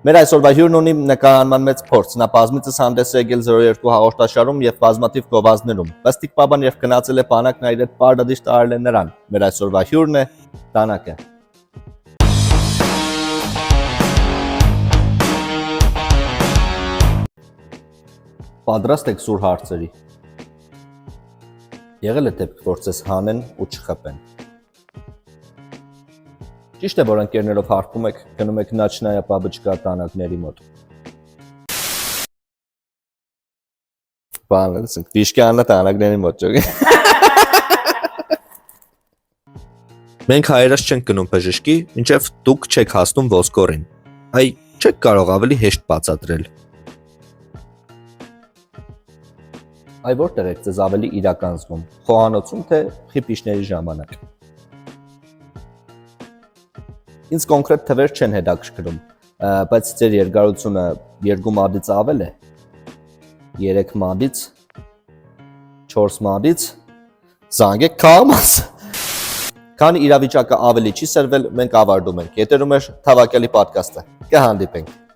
Մեր այսօրվա հյուրն ունի նկարահանման մեծ փորձ, նա բազմիցս հանդես է եկել 02 հաղորդաշարում եւ բազմաթիվ գովազդներում։ Պստիկ Պապան եւ գնացել է բանակն այր այդ պարտադիր տարել է նրան։ Մեր այսօրվա հյուրն է Դանակը։ Պատրաստ եք սուր հարցերի։ Եղել է դեպք, որ ցես հանեն ու չխփեն։ Ճիշտ է, որ ընկերներով հարբում եք, գնում եք Նաչնայա պաբը չկա տանակների մոտ։ Բանը, ասենք, Վիշկյանը տանակների մոտ ճոգի։ Մենք հայերս չենք գնում բժշկի, մինչև դուք չեք հասնում ոսկորին։ Այ չեք կարող ավելի հեշտ բացատրել։ Այ որտեղ եք ձեզ ավելի իրական զգում, խոհանոցում թե խիպիշների ժամանակ։ Ինձ կոնկրետ թվեր չեն հետաքրքրում, բայց ձեր երկարությունը 2 մադից ավել է, 3 մադից, 4 մադից, զանգեք կամաս։ Քանի իրավիճակը ավելի չի սրվել, մենք ավարտում ենք։ Եթերում է Թավակյալի պոդքասթը։ Կհանդիպենք։